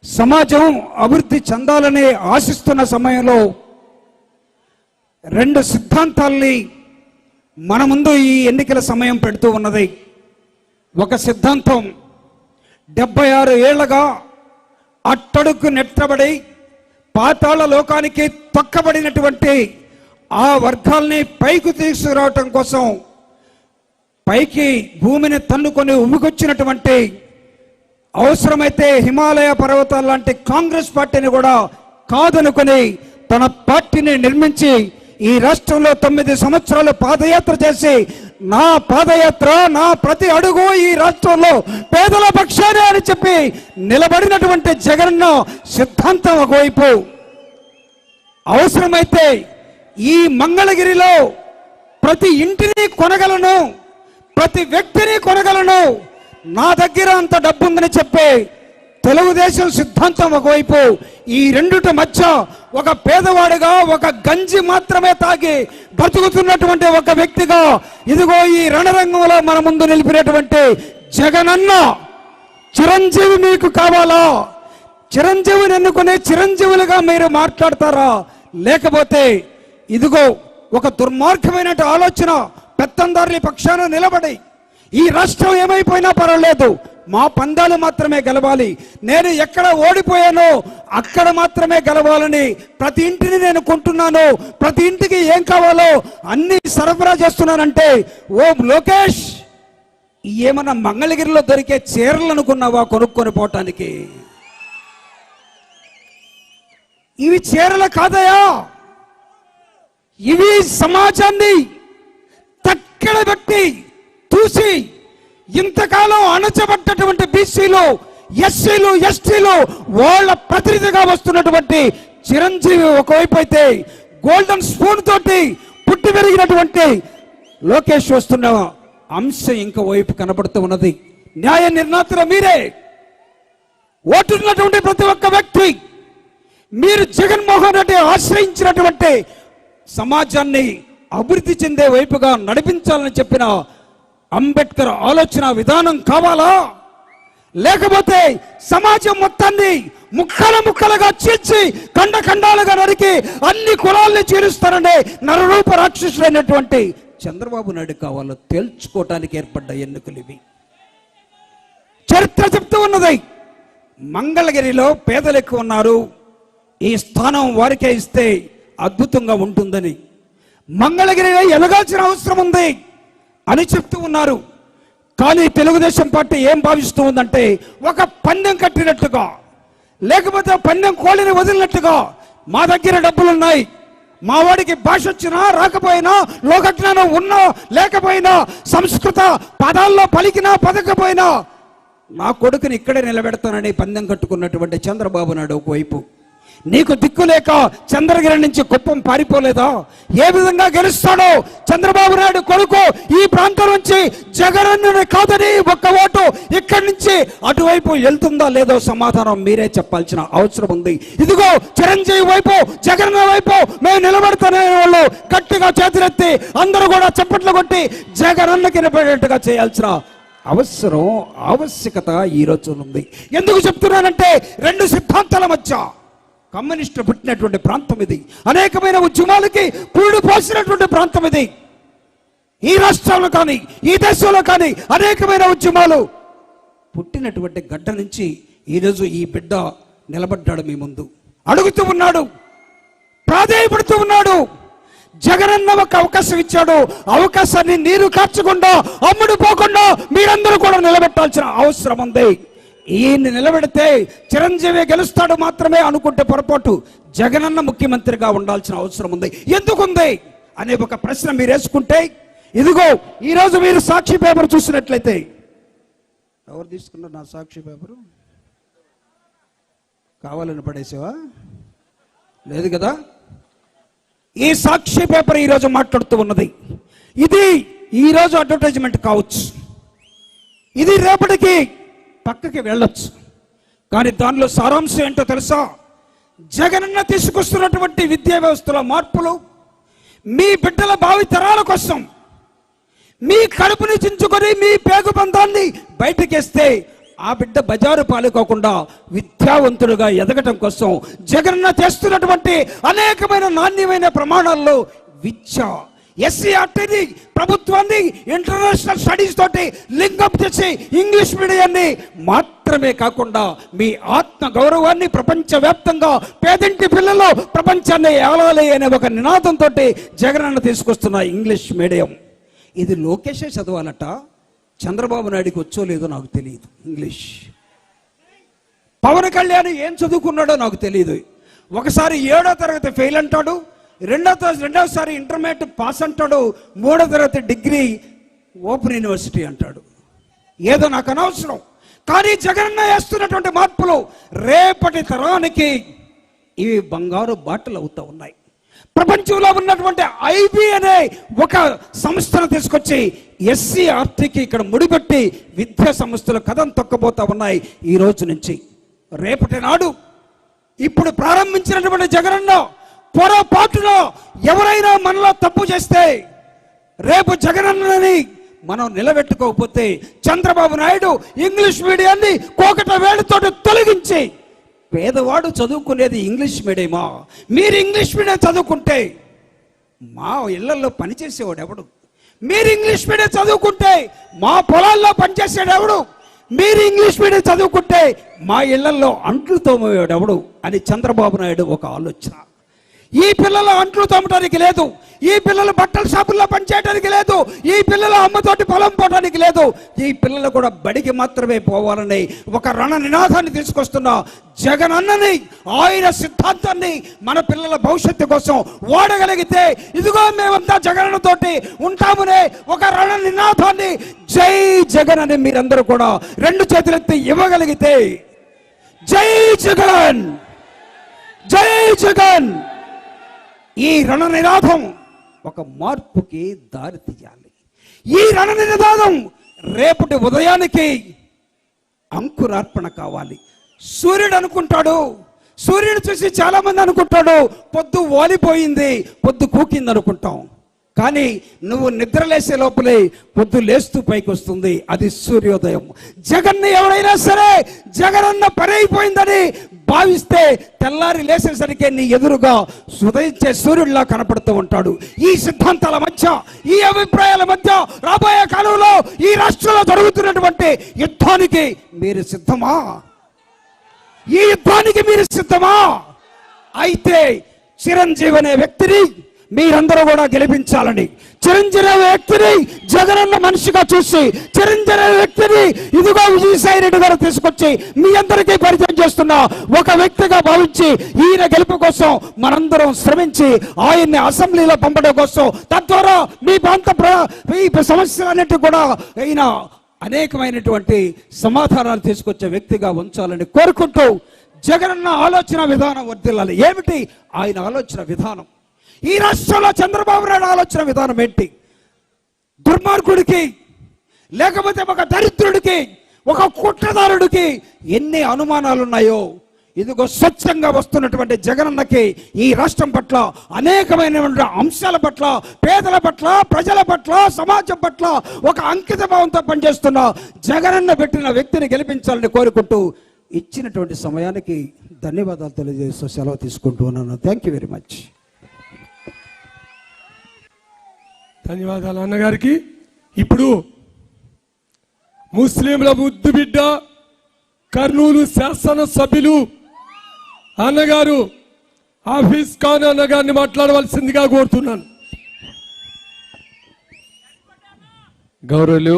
సమాజం అభివృద్ధి చెందాలని ఆశిస్తున్న సమయంలో రెండు సిద్ధాంతాల్ని మన ముందు ఈ ఎన్నికల సమయం పెడుతూ ఉన్నది. ఒక సిద్ధాంతం 76 ఏళ్లుగా అట్టడుగు నెట్టబడి పాతాళ లోకానికి తొక్కబడినటువంటి ఆ వర్గాల్ని పైకి తీసుకురావటం కోసం పైకి భూమిని తన్నుకొని ఉమ్మికొచ్చినటువంటి, అవసరమైతే హిమాలయ పర్వతాల లాంటి కాంగ్రెస్ పార్టీని కూడా కాదనుకొని తన పార్టీని నిర్మించి ఈ రాష్ట్రంలో 9 సంవత్సరాలు పాదయాత్ర చేసి, నా పాదయాత్ర, నా ప్రతి అడుగు ఈ రాష్ట్రంలో పేదల పక్షానే అని చెప్పి నిలబడినటువంటి జగనన్న సిద్ధాంతం ఒకవైపు, అవసరమైతే ఈ మంగళగిరిలో ప్రతి ఇంటిని కొనగలను, ప్రతి వ్యక్తిని కొనగలను, నా దగ్గర అంత డబ్బు ఉందని చెప్పే తెలుగుదేశం సిద్ధాంతం ఒకవైపు, ఈ రెండుటి మధ్య ఒక పేదవాడిగా, ఒక గంజి మాత్రమే తాగి బతుకుతున్నటువంటి ఒక వ్యక్తిగా ఇదిగో ఈ రణరంగంలో మన ముందు నిలిపినటువంటి జగనన్న చిరంజీవి మీకు కావాలా? చిరంజీవిని ఎన్నుకునే చిరంజీవులుగా మీరు మాట్లాడతారా? లేకపోతే ఇదిగో ఒక దుర్మార్గమైన ఆలోచన పెత్తందారుల పక్షాన నిలబడి ఈ రాష్ట్రం ఏమైపోయినా పర్వాలేదు, మా పందాలు మాత్రమే గెలవాలి, నేను ఎక్కడ ఓడిపోయానో అక్కడ మాత్రమే గెలవాలని ప్రతి ఇంటిని నేను కొంటున్నాను, ప్రతి ఇంటికి ఏం కావాలో అన్ని సరఫరా చేస్తున్నానంటే, ఓ లోకేష్, ఏమన్నా మంగళగిరిలో దొరికే చీరలు అనుకున్నావా కొనుక్కొని పోవటానికి? ఇవి చీరలు కాదయా, ఇవి సమాజాన్ని తక్కడ పెట్టి చూసి ఇంతకాలం అణచబడ్డటువంటి బీసీలు, ఎస్సీలు, ఎస్టీలు వాళ్ళ ప్రతినిధిగా వస్తున్నటువంటి చిరంజీవి ఒకవైపు అయితే, గోల్డెన్ స్పూన్ తోటి పుట్టి పెరిగినటువంటి లోకేష్ వస్తున్న అంశం ఇంకో వైపు కనబడుతూ ఉన్నది. న్యాయ నిర్ణేతలు మీరే, ఓటున్నటువంటి ప్రతి ఒక్క వ్యక్తి, మీరు జగన్మోహన్ రెడ్డి ఆశ్రయించినటువంటి సమాజాన్ని అభివృద్ధి చెందే వైపుగా నడిపించాలని చెప్పిన అంబేద్కర్ ఆలోచన విధానం కావాలా? లేకపోతే సమాజం మొత్తాన్ని ముక్కలుగా చీల్చి ఖండాలుగా నరికి అన్ని కులాల్ని చీలుస్తారనే నరరూప రాక్షసుడైనటువంటి చంద్రబాబు నాయుడు కావాలో తేల్చుకోవటానికి ఏర్పడ్డ ఎన్నికలు ఇవి. చరిత్ర చెప్తూ ఉన్నది, మంగళగిరిలో పేదలు ఎక్కువ ఉన్నారు, ఈ స్థానం వారికే ఇస్తే అద్భుతంగా ఉంటుందని, మంగళగిరిలో ఎదగాల్సిన అవసరం ఉంది అని చెప్తూ ఉన్నారు. కానీ తెలుగుదేశం పార్టీ ఏం భావిస్తూ ఉందంటే, ఒక పందెం కట్టినట్టుగా, లేకపోతే పందెం కోళ్ళని వదిలినట్టుగా, మా దగ్గర డబ్బులున్నాయి, మా వాడికి భాష వచ్చినా రాకపోయినా, లోకజ్ఞానం ఉన్నా లేకపోయినా, సంస్కృత పదాల్లో పలికినా పదకపోయినా నా కొడుకుని ఇక్కడే నిలబెడతానని పందెం కట్టుకున్నటువంటి చంద్రబాబు నాయుడు ఒకవైపు, నీకు దిక్కులేక చంద్రగిరి నుంచి కుప్పం పారిపోలేదా? ఏ విధంగా గెలుస్తాడో చంద్రబాబు నాయుడు కొడుకు ఈ ప్రాంతం నుంచి జగనన్నని కాదని ఒక్క ఓటు ఇక్కడి నుంచి అటువైపు వెళ్తుందా లేదో సమాధానం మీరే చెప్పాల్సిన అవసరం ఉంది. ఇదిగో చిరంజీవి వైపు, జగనన్న వైపు మేము నిలబడతానే వాళ్ళు గట్టిగా చేతులెత్తి అందరూ కూడా చప్పట్లు కొట్టి జగనన్నకి నిలబడేట్టుగా చేయాల్సిన అవసరం, ఆవశ్యకత ఈ రోజు ఉంది. ఎందుకు చెప్తున్నానంటే, రెండు సిద్ధాంతాల మధ్య కమ్యూనిస్టులు పుట్టినటువంటి ప్రాంతం ఇది, అనేకమైన ఉద్యమాలకి పురుడు పోసినటువంటి ప్రాంతం ఇది. ఈ రాష్ట్రంలో కానీ ఈ దేశంలో కానీ అనేకమైన ఉద్యమాలు పుట్టినటువంటి గడ్డ నుంచి ఈరోజు ఈ బిడ్డ నిలబడ్డాడు మీ ముందు, అడుగుతూ ఉన్నాడు, ప్రాధేయపడుతూ ఉన్నాడు. జగనన్న ఒక అవకాశం ఇచ్చాడు, అవకాశాన్ని నీరు కార్చకుండా, అమ్ముడు పోకుండా మీరందరూ కూడా నిలబెట్టాల్సిన అవసరం ఉంది. ఈయన్ని నిలబెడితే చిరంజీవి గెలుస్తాడు మాత్రమే అనుకుంటే పొరపాటు, జగనన్న ముఖ్యమంత్రిగా ఉండాల్సిన అవసరం ఉంది. ఎందుకుంది అనే ఒక ప్రశ్న మీరు వేసుకుంటే, ఇదిగో ఈరోజు మీరు సాక్షి పేపర్ చూసినట్లయితే, ఎవరు తీసుకున్నారు నా సాక్షి పేపరు? కావాలని పడేసావా? లేదు కదా. ఈ సాక్షి పేపర్ ఈరోజు మాట్లాడుతూ ఉన్నది, ఇది ఈరోజు అడ్వర్టైజ్మెంట్ కావచ్చు, ఇది రేపటికి పక్కకి వెళ్ళొచ్చు, కానీ దానిలో సారాంశం ఏంటో తెలుసా? జగనన్న తీసుకొస్తున్నటువంటి విద్యా వ్యవస్థలో మార్పులు మీ బిడ్డల భావితరాల కోసం, మీ కడుపుని చించుకొని మీ పేగు బంధాన్ని బయటకేస్తే ఆ బిడ్డ బజారు పాలుకోకుండా విద్యావంతుడుగా ఎదగటం కోసం జగనన్న చేస్తున్నటువంటి అనేకమైన నాణ్యమైన ప్రమాణాల్లో విద్య SCRTని ప్రభుత్వాన్ని ఇంటర్నేషనల్ స్టడీస్ తోటి లింకప్ చేసి ఇంగ్లీష్ మీడియాన్ని మాత్రమే కాకుండా మీ ఆత్మ గౌరవాన్ని ప్రపంచవ్యాప్తంగా పేదింటి పిల్లలు ప్రపంచాన్ని ఏలాలి అనే ఒక నినాదంతో జగనన్న తీసుకొస్తున్న ఇంగ్లీష్ మీడియం. ఇది లోకేషే చదవాలట, చంద్రబాబు నాయుడికి వచ్చో లేదో నాకు తెలియదు ఇంగ్లీష్. పవన్ కళ్యాణ్ ఏం చదువుకున్నాడో నాకు తెలియదు. ఒకసారి 7వ తరగతి ఫెయిల్ అంటాడు, రెండవసారి ఇంటర్మీడియట్ పాస్ అంటాడు, 3వ తరగతి డిగ్రీ ఓపెన్ యూనివర్సిటీ అంటాడు. ఏదో నాకు అనవసరం, కానీ జగనన్న వేస్తున్నటువంటి మార్పులు రేపటి తరానికి ఇవి బంగారు బాటలు అవుతూ ఉన్నాయి. ప్రపంచంలో ఉన్నటువంటి IB అనే ఒక సంస్థను తీసుకొచ్చి SCRTకి ఇక్కడ ముడిపెట్టి విద్యా సంస్థలు కథం తొక్కబోతా ఉన్నాయి. ఈ రోజు నుంచి రేపటి నాడు ఇప్పుడు ప్రారంభించినటువంటి జగనన్న పొరపాటులో ఎవరైనా మనలో తప్పు చేస్తే రేపు జగనన్నని మనం నిలబెట్టుకోకపోతే చంద్రబాబు నాయుడు ఇంగ్లీష్ మీడియాన్ని కోకట వేలుతోటి తొలగించి, పేదవాడు చదువుకునేది ఇంగ్లీష్ మీడియమా? మీరు ఇంగ్లీష్ మీడియం చదువుకుంటే మా ఇళ్లలో పనిచేసేవాడు ఎవడు? మీరు ఇంగ్లీష్ మీడియం చదువుకుంటే మా పొలాల్లో పనిచేసేవాడు ఎవడు? మీరు ఇంగ్లీష్ మీడియం చదువుకుంటే మా ఇళ్లలో అంట్లు తోమేవాడు ఎవడు అని చంద్రబాబు నాయుడు ఒక ఆలోచన. ఈ పిల్లల అంట్లు తోమటానికి లేదు, ఈ పిల్లలు బట్టల షాపుల్లో పనిచేయడానికి లేదు, ఈ పిల్లల అమ్మతోటి పొలం పోవడానికి లేదు, ఈ పిల్లలు కూడా బడికి మాత్రమే పోవాలని ఒక రణ నినాదాన్ని తీసుకొస్తున్న జగనన్నని, ఆయన సిద్ధాంతాన్ని మన పిల్లల భవిష్యత్తు కోసం వాడగలిగితే ఇదిగో మేమంతా జగనన్నతోటి ఉంటామనే ఒక రణ నినాదాన్ని జై జగన్ అని మీరందరూ కూడా 2 చేతులెత్తి ఇవ్వగలిగితే, జై జగన్, జై జగన్, ఈ రణ నినాదం ఒక మార్పుకి దారి తీయాలి. ఈ రణ నినాదం రేపటి ఉదయానికి అంకురార్పణ కావాలి. సూర్యుడు అనుకుంటాడు, సూర్యుడు చూసి చాలా మంది అనుకుంటాడు పొద్దు వాలిపోయింది, పొద్దు కూకింది అనుకుంటాం. కానీ నువ్వు నిద్రలేసే లోపలే పొద్దు లేస్తూ పైకి వస్తుంది, అది సూర్యోదయం. జగన్ని ఎవరైనా సరే జగనన్న పని అయిపోయిందని భావిస్తే తెల్లారి లేసేసరికి నీ ఎదురుగా ఉదయించే సూర్యుడిలా కనపడుతూ ఉంటాడు. ఈ సిద్ధాంతాల మధ్య, ఈ అభిప్రాయాల మధ్య రాబోయే కాలంలో ఈ రాష్ట్రంలో జరుగుతున్నటువంటి యుద్ధానికి మీరు సిద్ధమా? ఈ యుద్ధానికి మీరు సిద్ధమా? అయితే చిరంజీవి అనే వ్యక్తిని మీరందరూ కూడా గెలిపించాలని, చిరంజీవి వ్యక్తిని జగనన్న మనిషిగా చూసి, చిరంజీవి వ్యక్తిని ఇదిగో విజయసాయి రెడ్డి గారు తీసుకొచ్చి మీ అందరికీ పరిచయం చేస్తున్న ఒక వ్యక్తిగా భావించి ఈయన గెలుపు కోసం మనందరం శ్రమించి ఆయన్ని అసెంబ్లీలో పంపడం కోసం, తద్వారా మీ ప్రాంత సమస్యలన్నిటి కూడా ఈయన అనేకమైనటువంటి సమాధానాలు తీసుకొచ్చే వ్యక్తిగా ఉంచాలని కోరుకుంటూ, జగనన్న ఆలోచన విధానం వర్ధిల్లాలి. ఏమిటి ఆయన ఆలోచన విధానం? ఈ రాష్ట్రంలో చంద్రబాబు నాయుడు ఆలోచన విధానం ఏంటి? దుర్మార్గుడికి, లేకపోతే ఒక దరిద్రుడికి, ఒక కుట్రదారుడికి ఎన్ని అనుమానాలు ఉన్నాయో, ఇదిగో స్వచ్ఛంగా వస్తున్నటువంటి జగనన్నకి ఈ రాష్ట్రం పట్ల అనేకమైనటువంటి అంశాల పట్ల, పేదల పట్ల, ప్రజల పట్ల, సమాజం పట్ల ఒక అంకిత భావంతో పనిచేస్తున్న జగనన్న పెట్టిన వ్యక్తిని గెలిపించాలని కోరుకుంటూ ఇచ్చినటువంటి సమయానికి ధన్యవాదాలు తెలియజేస్తూ సెలవు తీసుకుంటూ ఉన్నాను. Thank you very much. ధన్యవాదాలు అన్నగారికి. ఇప్పుడు ముస్లింల ముద్దు బిడ్డ కర్నూలు శాసనసభ్యులు అన్నగారు హాఫీజ్ ఖాన్ అన్నగారిని మాట్లాడవలసిందిగా కోరుతున్నాను. గౌరవులు